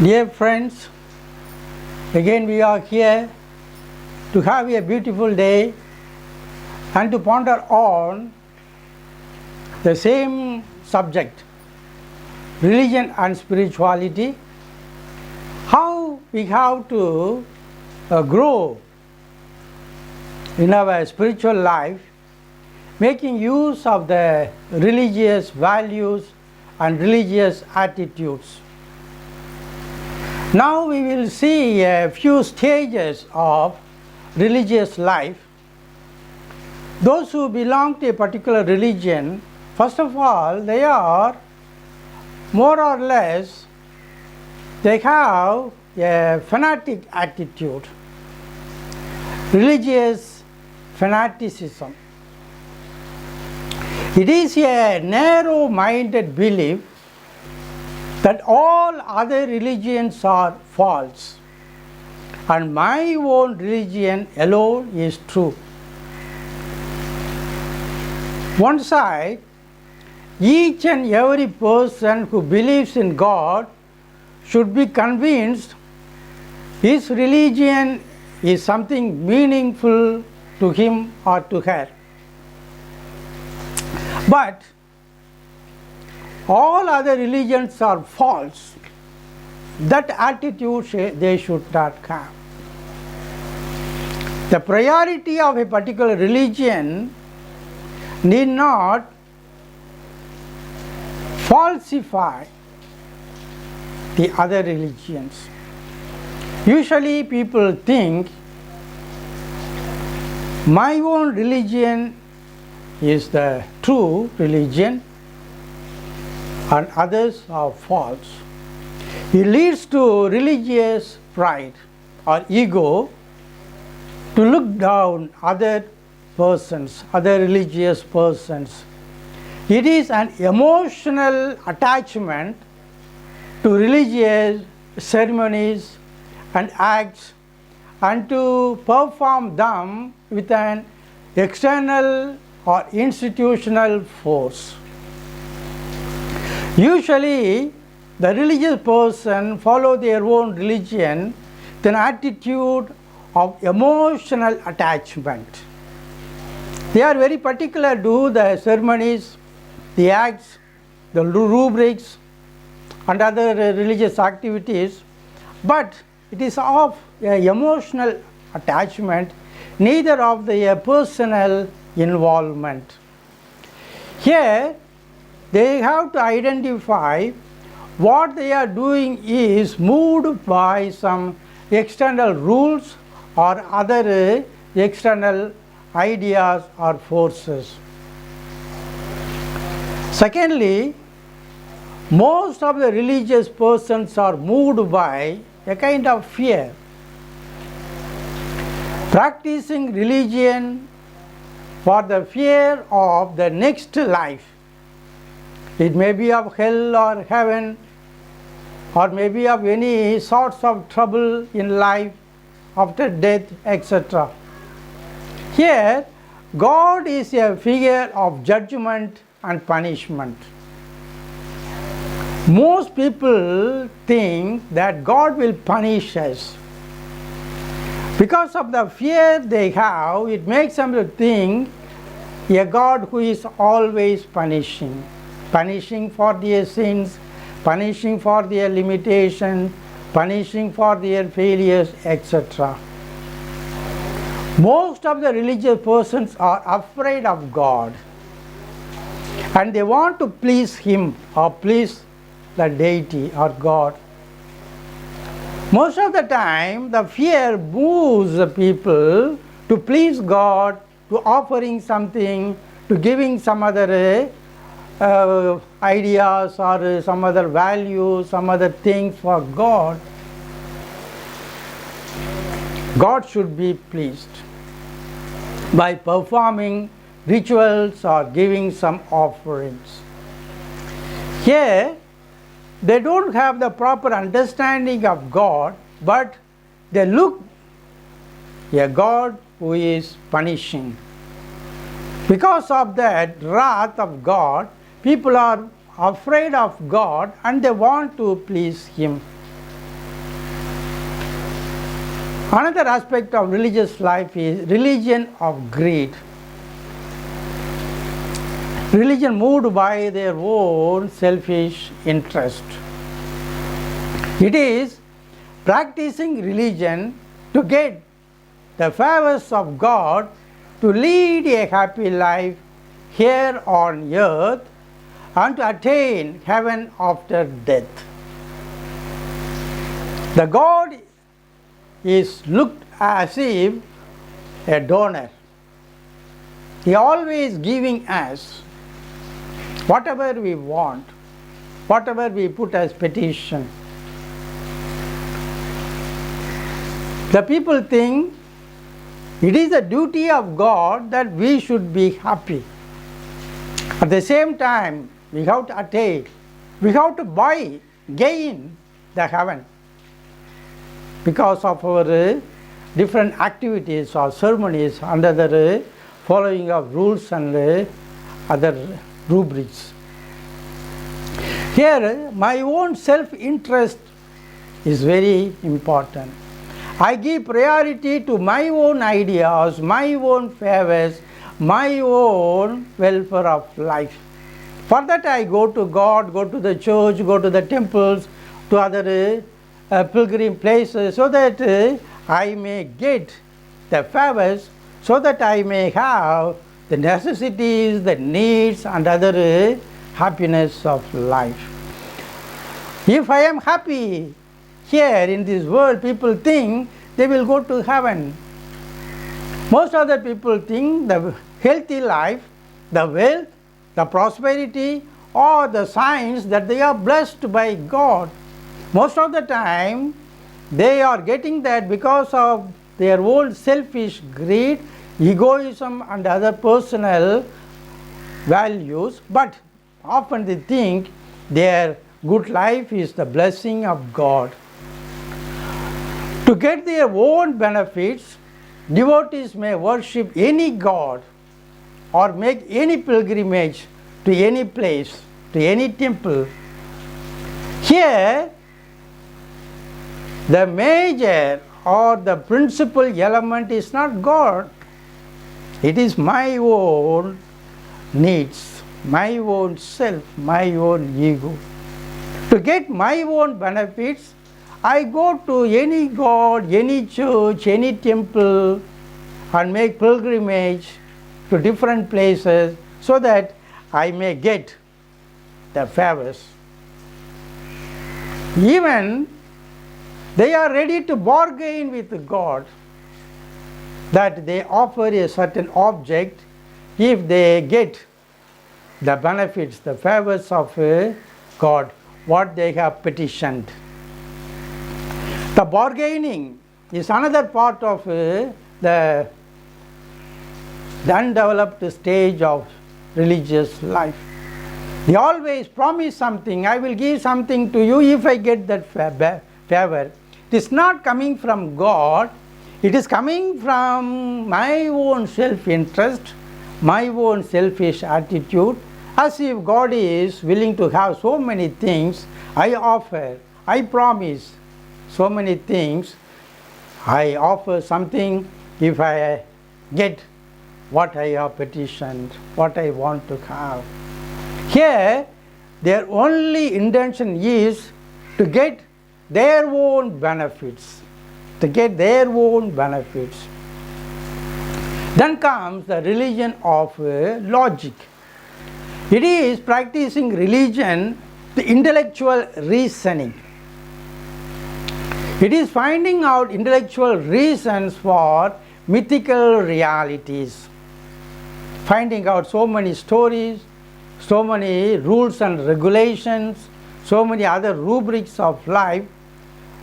Dear friends, again we are here to have a beautiful day and to ponder on the same subject, religion and spirituality, how we have to grow in our spiritual life, making use of the religious values and religious attitudes. Now we will see a few stages of religious life. Those who belong to a particular religion, first of all, they are more or less, they have a fanatic attitude, religious fanaticism. It is a narrow-minded belief that all other religions are false and my own religion alone is true. One side, each and every person who believes in God should be convinced his religion is something meaningful to him or to her. But all other religions are false. That attitude they should not have. The priority of a particular religion need not falsify the other religions. Usually people think my own religion is the true religion and others are false. It leads to religious pride or ego to look down other persons, other religious persons. It is an emotional attachment to religious ceremonies and acts and to perform them with an external or institutional force. Usually, the religious person follow their own religion with an attitude of emotional attachment. They are very particular to the ceremonies, the acts, the rubrics and other religious activities, but it is of emotional attachment, neither of the personal involvement. Here, they have to identify what they are doing is moved by some external rules or other external ideas or forces. Secondly, most of the religious persons are moved by a kind of fear. Practicing religion for the fear of the next life. It may be of hell or heaven, or maybe of any sorts of trouble in life after death, etc. Here, God is a figure of judgment and punishment. Most people think that God will punish us. Because of the fear they have, it makes them to think a God who is always punishing. Punishing for their sins, punishing for their limitations, punishing for their failures, etc. Most of the religious persons are afraid of God and they want to please Him or please the deity or God. Most of the time, the fear moves the people to please God, to offering something, to giving some other ideas or some other values, some other things for God. God should be pleased by performing rituals or giving some offerings. Here, they don't have the proper understanding of God, but they look a God who is punishing. Because of that wrath of God, people are afraid of God and they want to please Him. Another aspect of religious life is religion of greed. Religion moved by their own selfish interest. It is practicing religion to get the favors of God, to lead a happy life here on earth, and to attain heaven after death. The God is looked as if a donor. He always giving us whatever we want, whatever we put as petition. The people think it is the duty of God that we should be happy. At the same time, we have to attain, we have to gain the heaven because of our different activities or ceremonies under the following of rules and other rubrics. Here, my own self-interest is very important. I give priority to my own ideas, my own favors, my own welfare of life. For that I go to God, go to the church, go to the temples, to other pilgrim places, so that I may get the favors, so that I may have the necessities, the needs and other happiness of life. If I am happy here in this world, people think they will go to heaven. Most of the people think the healthy life, the wealth, the prosperity, or the signs that they are blessed by God. Most of the time they are getting that because of their own selfish greed, egoism and other personal values, but often they think their good life is the blessing of God. To get their own benefits, devotees may worship any god or make any pilgrimage to any place, to any temple. Here, the major or the principal element is not God. It is my own needs, my own self, my own ego. To get my own benefits, I go to any god, any church, any temple and make pilgrimage to different places so that I may get the favors. Even they are ready to bargain with God that they offer a certain object if they get the benefits, the favors of God, what they have petitioned. The bargaining is another part of the undeveloped stage of religious life. They always promise something, I will give something to you if I get that favor. It is not coming from God, it is coming from my own self-interest, my own selfish attitude, as if God is willing to have so many things. I offer, I promise so many things, I offer something if I get what I have petitioned, what I want to have. Here, their only intention is to get their own benefits, to get their own benefits. Then comes the religion of logic. It is practicing religion, the intellectual reasoning. It is finding out intellectual reasons for mythical realities, finding out so many stories, so many rules and regulations, so many other rubrics of life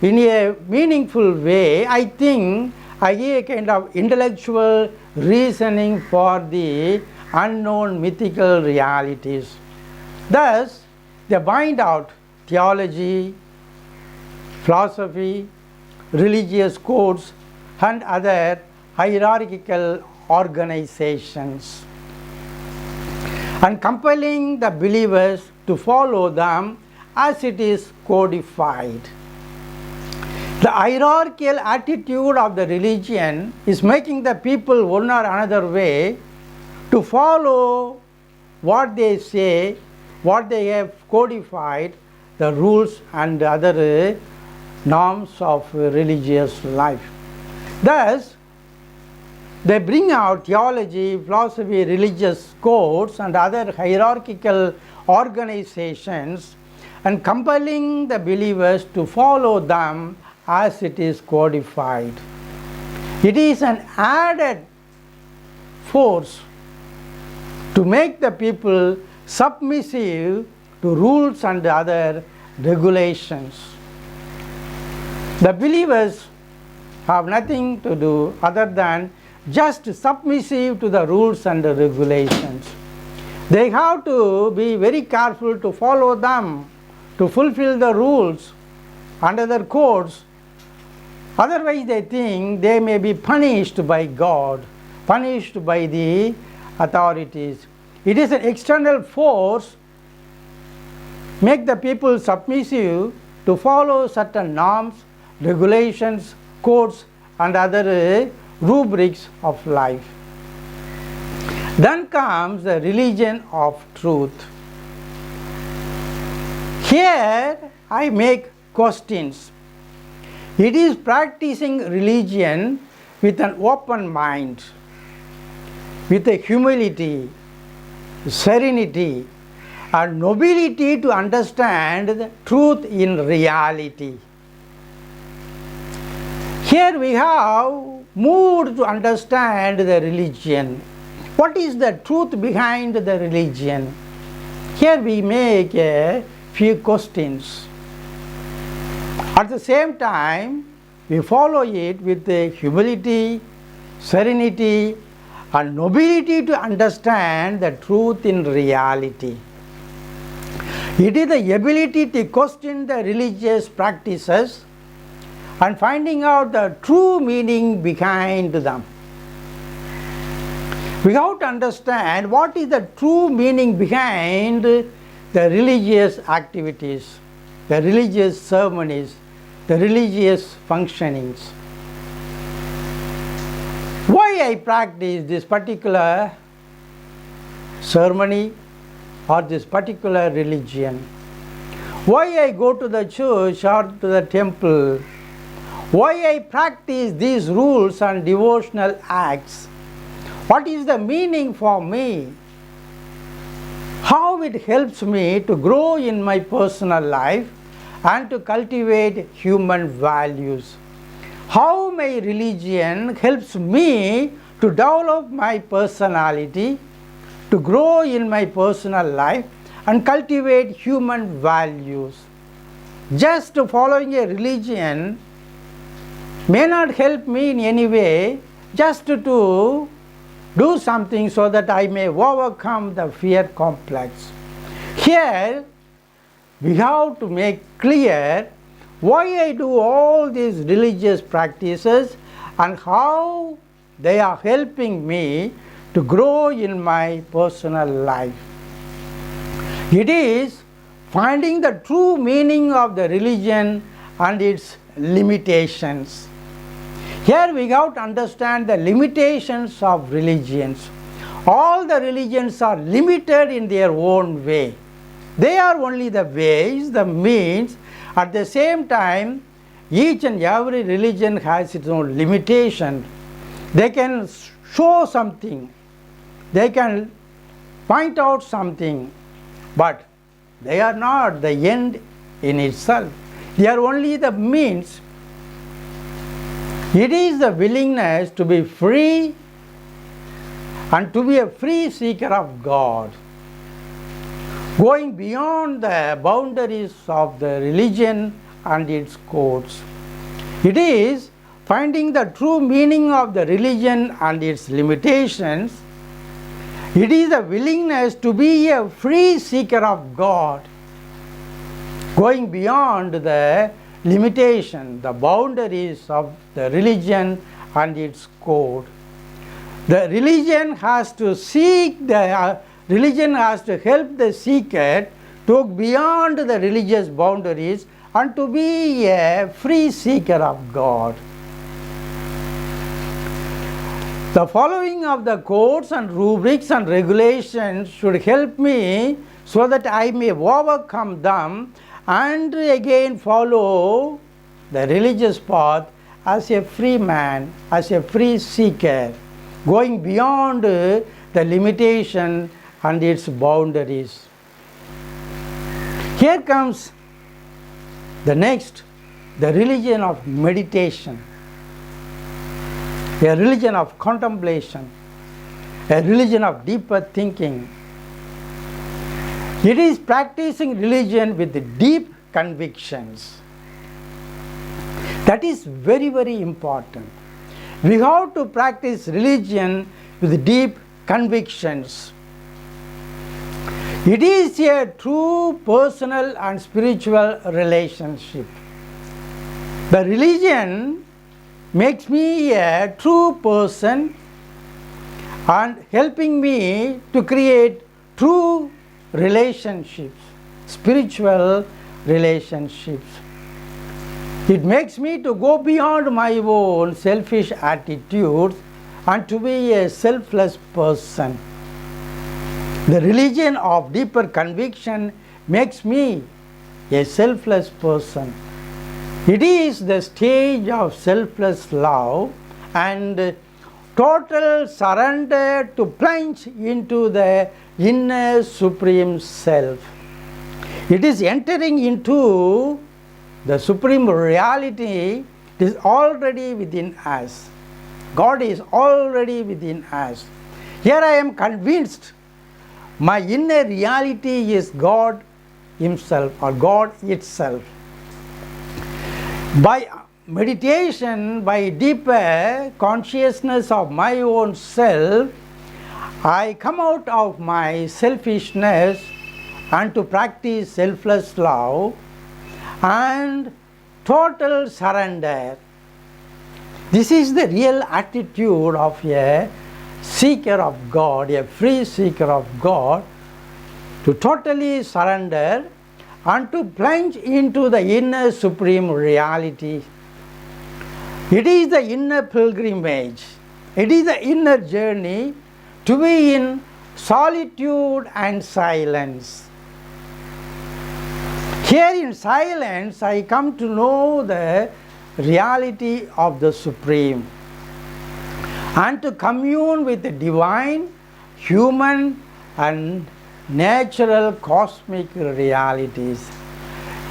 in a meaningful way. I think I give a kind of intellectual reasoning for the unknown mythical realities. Thus, they find out theology, philosophy, religious codes and other hierarchical organizations, and compelling the believers to follow them as it is codified. The hierarchical attitude of the religion is making the people one or another way to follow what they say, what they have codified, the rules and other norms of religious life. Thus, they bring out theology, philosophy, religious codes and other hierarchical organizations and compelling the believers to follow them as it is codified. It is an added force to make the people submissive to rules and other regulations. The believers have nothing to do other than just submissive to the rules and the regulations. They have to be very careful to follow them, to fulfill the rules and other codes. Otherwise, they think they may be punished by God, punished by the authorities. It is an external force make the people submissive to follow certain norms, regulations, codes and other rubrics of life. Then comes the religion of truth. Here I make questions. It is practicing religion with an open mind, with a humility, serenity and nobility to understand the truth in reality. Here we have moved to understand the religion. What is the truth behind the religion? Here we make a few questions. At the same time, we follow it with humility, serenity and nobility to understand the truth in reality. It is the ability to question the religious practices and finding out the true meaning behind them. We have to understand what is the true meaning behind the religious activities, the religious ceremonies, the religious functionings. Why I practice this particular ceremony or this particular religion? Why I go to the church or to the temple? Why I practice these rules and devotional acts? What is the meaning for me? How it helps me to grow in my personal life and to cultivate human values? How my religion helps me to develop my personality, to grow in my personal life and cultivate human values? Just following a religion may not help me in any way, just to do something so that I may overcome the fear complex. Here we have to make clear why I do all these religious practices and how they are helping me to grow in my personal life. It is finding the true meaning of the religion and its limitations. Here we have to understand the limitations of religions. All the religions are limited in their own way. They are only the ways, the means. At the same time, each and every religion has its own limitation. They can show something, they can point out something, but they are not the end in itself. They are only the means. It is the willingness to be free and to be a free seeker of God, going beyond the boundaries of the religion and its codes. It is finding the true meaning of the religion and its limitations. It is the willingness to be a free seeker of God, going beyond the limitation, the boundaries of the religion and its code. The religion has to religion has to help the seeker to go beyond the religious boundaries and to be a free seeker of God. The following of the codes and rubrics and regulations should help me so that I may overcome them and again follow the religious path as a free man, as a free seeker, going beyond the limitation and its boundaries. Here comes the next, the religion of meditation, a religion of contemplation, a religion of deeper thinking. It is practicing religion with deep convictions. That is very, very important. We have to practice religion with deep convictions. It is a true personal and spiritual relationship. The religion makes me a true person and helping me to create true relationships, spiritual relationships. It makes me to go beyond my own selfish attitudes and to be a selfless person. The religion of deeper conviction makes me a selfless person. It is the stage of selfless love and total surrender to plunge into the inner supreme self. It is entering into the supreme reality. It is already within us. God is already within us. Here I am convinced my inner reality is God Himself or God itself. By meditation, by deeper consciousness of my own self, I come out of my selfishness and to practice selfless love and total surrender. This is the real attitude of a seeker of God, a free seeker of God, to totally surrender and to plunge into the inner supreme reality. It is the inner pilgrimage. It is the inner journey to be in solitude and silence. Here in silence, I come to know the reality of the Supreme and to commune with the divine, human and natural cosmic realities.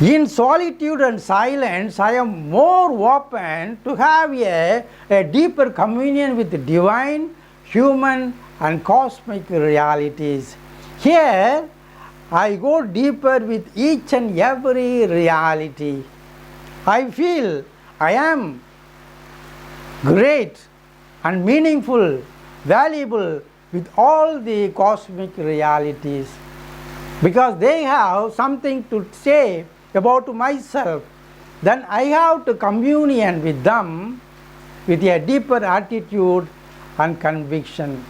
In solitude and silence, I am more open to have a deeper communion with the divine, human and cosmic realities. Here, I go deeper with each and every reality. I feel I am great and meaningful, valuable with all the cosmic realities because they have something to say about myself. Then I have to communion with them with a deeper attitude and conviction.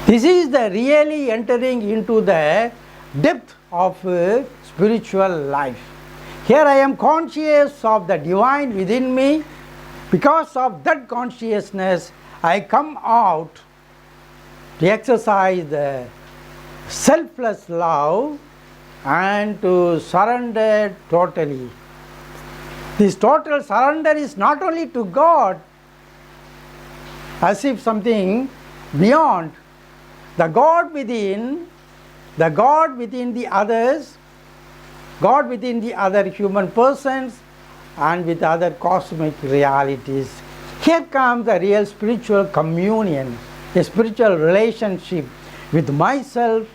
This is the really entering into the depth of spiritual life. Here I am conscious of the divine within me. Because of that consciousness, I come out to exercise the selfless love and to surrender totally. This total surrender is not only to God, as if something beyond, the God within the others, God within the other human persons and with other cosmic realities. Here comes the real spiritual communion, a spiritual relationship with myself,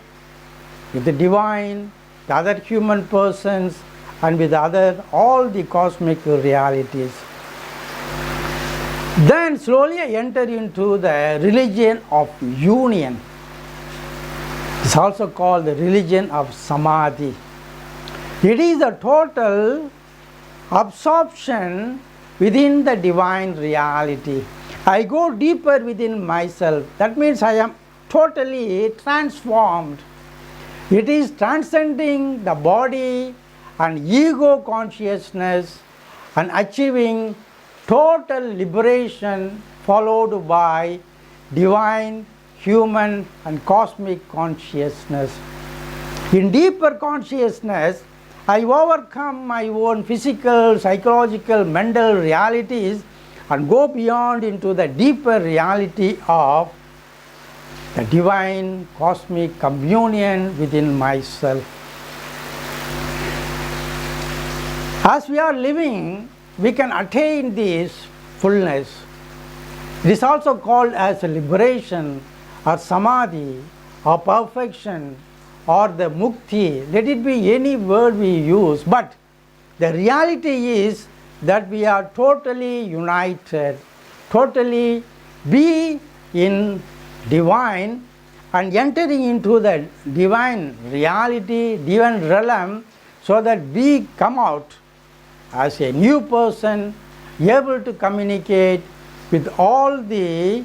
with the divine, the other human persons and with all the cosmic realities. Then slowly I enter into the religion of union. It's also called the religion of Samadhi. It is a total absorption within the divine reality. I go deeper within myself. That means I am totally transformed. It is transcending the body and ego consciousness and achieving total liberation, followed by divine, human and cosmic consciousness. In deeper consciousness, I overcome my own physical, psychological, mental realities and go beyond into the deeper reality of the divine cosmic communion within myself. As we are living, we can attain this fullness. It is also called as liberation or samadhi or perfection or the mukti. Let it be any word we use, but the reality is that we are totally united, totally be in divine and entering into the divine reality, divine realm, so that we come out as a new person, able to communicate with all the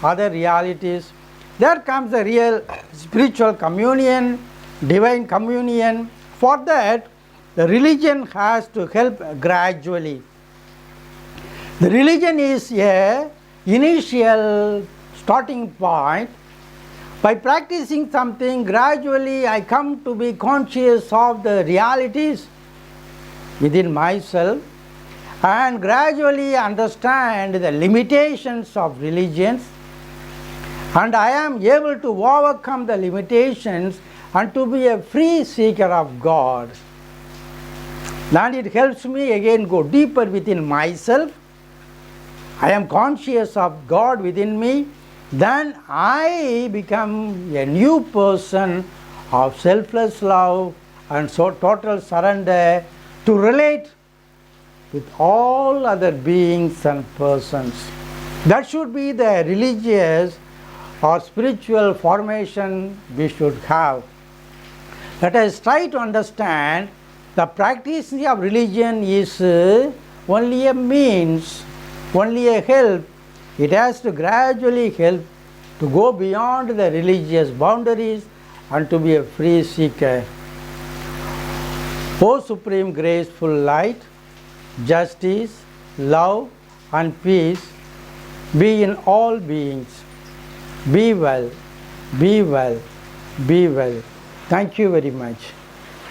other realities. There comes the real spiritual communion, divine communion. For that, the religion has to help gradually. The religion is a initial starting point. By practicing something, gradually I come to be conscious of the realities within myself and gradually understand the limitations of religions, and I am able to overcome the limitations and to be a free seeker of God. Then it helps me again go deeper within myself. I am conscious of God within me. Then I become a new person of selfless love and so total surrender to relate with all other beings and persons. That should be the religious or spiritual formation we should have. Let us try to understand the practice of religion is only a means, only a help. It has to gradually help to go beyond the religious boundaries and to be a free seeker. O Supreme Graceful Light, justice, love and peace be in all beings. Be well, be well, be well. Thank you very much.